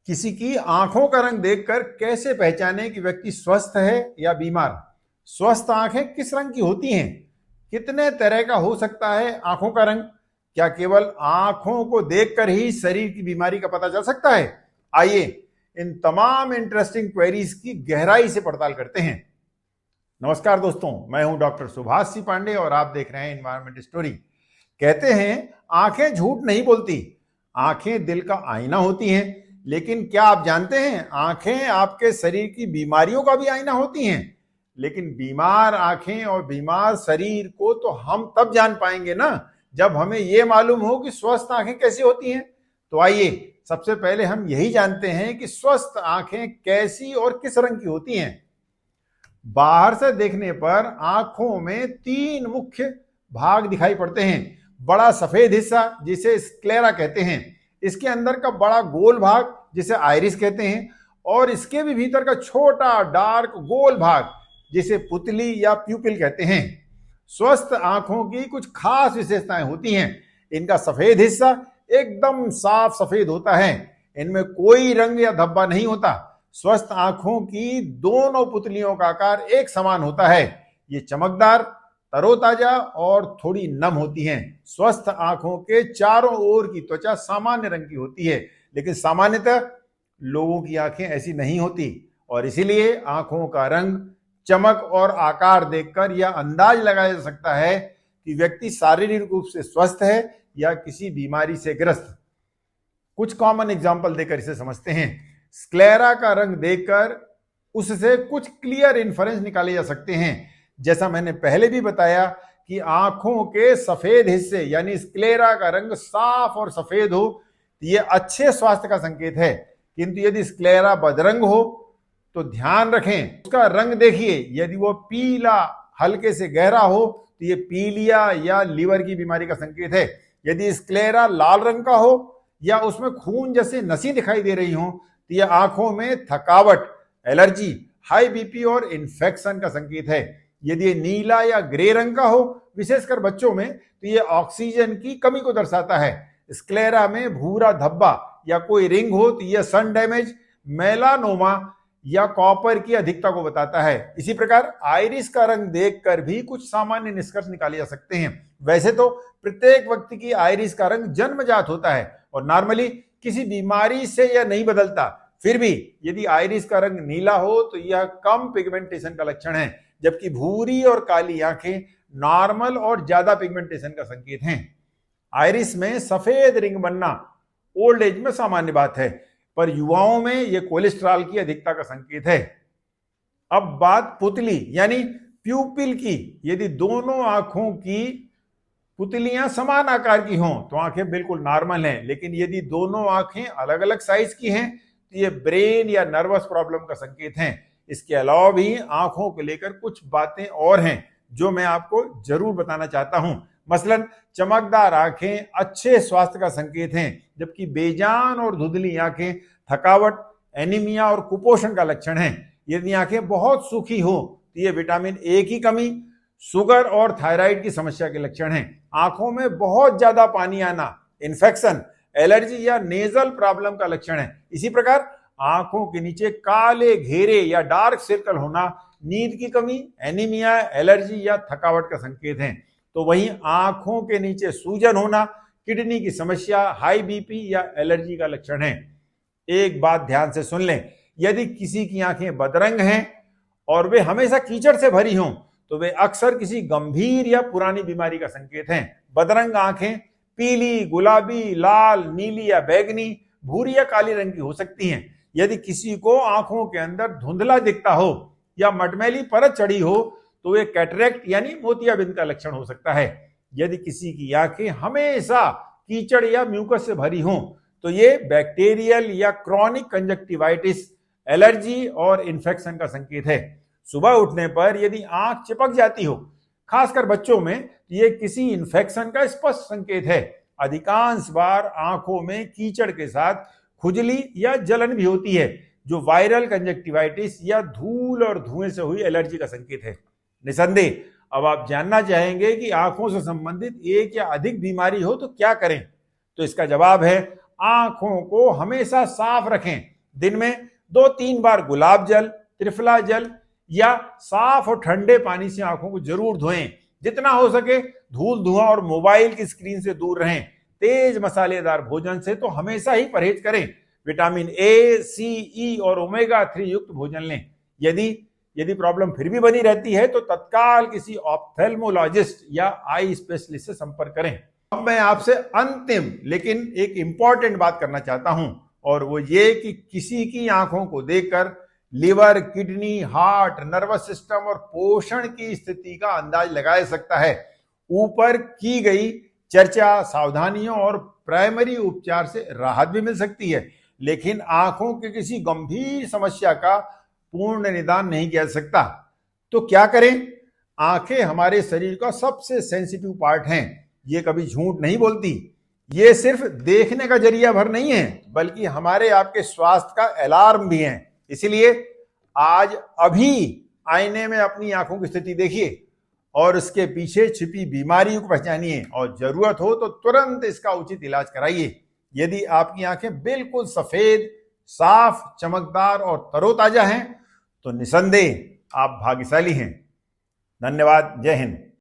किसी की आंखों का रंग देखकर कैसे पहचाने कि व्यक्ति स्वस्थ है या बीमार? स्वस्थ आंखें किस रंग की होती हैं? कितने तरह का हो सकता है आंखों का रंग? क्या केवल आंखों को देखकर ही शरीर की बीमारी का पता चल सकता है? आइए इन तमाम इंटरेस्टिंग क्वेरीज की गहराई से पड़ताल करते हैं। नमस्कार दोस्तों, मैं हूं डॉक्टर सुभाष सी पांडे और आप देख रहे हैं एनवायरमेंट स्टोरी। कहते हैं आंखें झूठ नहीं बोलती, आंखें दिल का आईना होती हैं। लेकिन क्या आप जानते हैं आंखें आपके शरीर की बीमारियों का भी आईना होती हैं? लेकिन बीमार आंखें और बीमार शरीर को तो हम तब जान पाएंगे ना जब हमें यह मालूम हो कि स्वस्थ आंखें कैसी होती हैं। तो आइए सबसे पहले हम यही जानते हैं कि स्वस्थ आंखें कैसी और किस रंग की होती हैं। बाहर से देखने पर आंखों में तीन मुख्य भाग दिखाई पड़ते हैं। बड़ा सफेद हिस्सा जिसे स्क्लेरा कहते हैं, इसके अंदर का बड़ा गोल भाग जिसे आइरिस कहते हैं, और इसके भी भीतर का छोटा डार्क गोल भाग जिसे पुतली या प्यूपिल कहते हैं। स्वस्थ आंखों की कुछ खास विशेषताएं होती हैं। इनका सफेद हिस्सा एकदम साफ सफेद होता है, इनमें कोई रंग या धब्बा नहीं होता। स्वस्थ आंखों की दोनों पुतलियों का आकार एक समान होता है। ये चमकदार, तरोताजा और थोड़ी नम होती हैं। स्वस्थ आंखों के चारों ओर की त्वचा सामान्य रंग की होती है, लेकिन सामान्यतः लोगों की आंखें ऐसी नहीं होती और इसीलिए आंखों का रंग, चमक और आकार देखकर यह अंदाज लगाया जा सकता है कि व्यक्ति शारीरिक रूप से स्वस्थ है या किसी बीमारी से ग्रस्त। कुछ कॉमन एग्जाम्पल देकर इसे समझते हैं। स्क्लेरा का रंग देखकर उससे कुछ क्लियर इन्फरेंस निकाले जा सकते हैं। जैसा मैंने पहले भी बताया कि आंखों के सफेद हिस्से यानी स्क्लेरा का रंग साफ और सफेद हो तो यह अच्छे स्वास्थ्य का संकेत है। किंतु यदि स्क्लेरा बदरंग हो तो ध्यान रखें, उसका रंग देखिए। यदि वो पीला हल्के से गहरा हो तो यह पीलिया या लीवर की बीमारी का संकेत है। यदि स्क्लेरा लाल रंग का हो या उसमें खून जैसे नसें दिखाई दे रही हो तो यह आंखों में थकावट, एलर्जी, हाई बीपी और इन्फेक्शन का संकेत है। यदि ये नीला या ग्रे रंग का हो, विशेषकर बच्चों में, तो यह ऑक्सीजन की कमी को दर्शाता है। स्क्लेरा में भूरा धब्बा या कोई रिंग हो तो यह सन डैमेज, मेलानोमा या कॉपर की अधिकता को बताता है। इसी प्रकार आइरिस का रंग देखकर भी कुछ सामान्य निष्कर्ष निकाले जा सकते हैं। वैसे तो प्रत्येक व्यक्ति की आइरिस का रंग जन्मजात होता है और नॉर्मली किसी बीमारी से यह नहीं बदलता। फिर भी यदि आइरिस का रंग नीला हो तो यह कम पिगमेंटेशन का लक्षण है, जबकि भूरी और काली आंखें नॉर्मल और ज्यादा पिगमेंटेशन का संकेत हैं। आइरिस में सफेद रिंग बनना ओल्ड एज में सामान्य बात है, पर युवाओं में यह कोलेस्ट्रॉल की अधिकता का संकेत है। अब बात पुतली यानी प्यूपिल की। यदि दोनों आंखों की पुतलियां समान आकार की हों तो आंखें बिल्कुल नॉर्मल हैं, लेकिन यदि दोनों आंखें अलग अलग साइज की हैं तो ये ब्रेन या नर्वस प्रॉब्लम का संकेत हैं। इसके अलावा भी आंखों को लेकर कुछ बातें और हैं जो मैं आपको जरूर बताना चाहता हूं। मसलन चमकदार आंखें अच्छे स्वास्थ्य का संकेत हैं, जबकि बेजान और धुंधली आंखें थकावट, एनीमिया और कुपोषण का लक्षण है। यदि आंखें बहुत सूखी हो तो ये विटामिन ए की कमी, शुगर और थायराइड की समस्या के लक्षण हैं। आंखों में बहुत ज्यादा पानी आना इन्फेक्शन, एलर्जी या नेजल प्रॉब्लम का लक्षण है। इसी प्रकार आंखों के नीचे काले घेरे या डार्क सर्कल होना नींद की कमी, एनीमिया, एलर्जी या थकावट का संकेत है। तो वहीं आंखों के नीचे सूजन होना किडनी की समस्या, हाई बीपी या एलर्जी का लक्षण है। एक बात ध्यान से सुन लें, यदि किसी की आंखें बदरंग हैं और वे हमेशा कीचड़ से भरी हों तो वे अक्सर किसी गंभीर या पुरानी बीमारी का संकेत हैं। बदरंग आंखें पीली, गुलाबी, लाल, नीली या बैंगनी, भूरी या काली रंग की हो सकती हैं। यदि किसी को आंखों के अंदर धुंधला दिखता हो या मटमैली परत चढ़ी हो तो वे कैटरेक्ट यानी मोतियाबिंद का लक्षण हो सकता है। यदि किसी की आंखें हमेशा कीचड़ या म्यूकस से भरी हों तो ये बैक्टीरियल या क्रॉनिक कंजक्टिवाइटिस, एलर्जी और इन्फेक्शन का संकेत है। सुबह उठने पर यदि आंख चिपक जाती हो, खासकर बच्चों में, ये किसी इन्फेक्शन का स्पष्ट संकेत है। अधिकांश बार आंखों में कीचड़ के साथ खुजली या जलन भी होती है, जो वायरल कंजक्टिवाइटिस या धूल और धुएं से हुई एलर्जी का संकेत है। निसंदेह अब आप जानना चाहेंगे कि आंखों से संबंधित एक या अधिक बीमारी हो तो क्या करें। तो इसका जवाब है, आंखों को हमेशा साफ रखें। दिन में 2-3 बार गुलाब जल, त्रिफला जल या साफ और ठंडे पानी से आंखों को जरूर धोएं। जितना हो सके धूल धुआं और मोबाइल की स्क्रीन से दूर रहें। तेज मसालेदार भोजन से तो हमेशा ही परहेज करें। विटामिन ए, सी, ई और ओमेगा 3 युक्त भोजन लें। यदि प्रॉब्लम फिर भी बनी रहती है तो तत्काल किसी ऑप्थेल्मोलॉजिस्ट या आई स्पेशलिस्ट से संपर्क करें। अब मैं आपसे अंतिम लेकिन एक इंपॉर्टेंट बात करना चाहता हूं, और वो ये कि किसी की आंखों को देखकर liver, kidney, heart, nervous system और पोषण की स्थिति का अंदाज लगाया सकता है। ऊपर की गई चर्चा, सावधानियों और प्राइमरी उपचार से राहत भी मिल सकती है, लेकिन आंखों की किसी गंभीर समस्या का पूर्ण निदान नहीं किया जा सकता। तो क्या करें? आंखें हमारे शरीर का सबसे सेंसिटिव पार्ट हैं। ये कभी झूठ नहीं बोलती। ये सिर्फ देखने का जरिया भर नहीं है, बल्कि हमारे आपके स्वास्थ्य का अलार्म भी है। इसलिए आज अभी आईने में अपनी आंखों की स्थिति देखिए और उसके पीछे छिपी बीमारियों को पहचानिए, और जरूरत हो तो तुरंत इसका उचित इलाज कराइए। यदि आपकी आंखें बिल्कुल सफेद, साफ, चमकदार और तरोताजा हैं तो निसंदेह आप भाग्यशाली हैं। धन्यवाद। जय हिंद।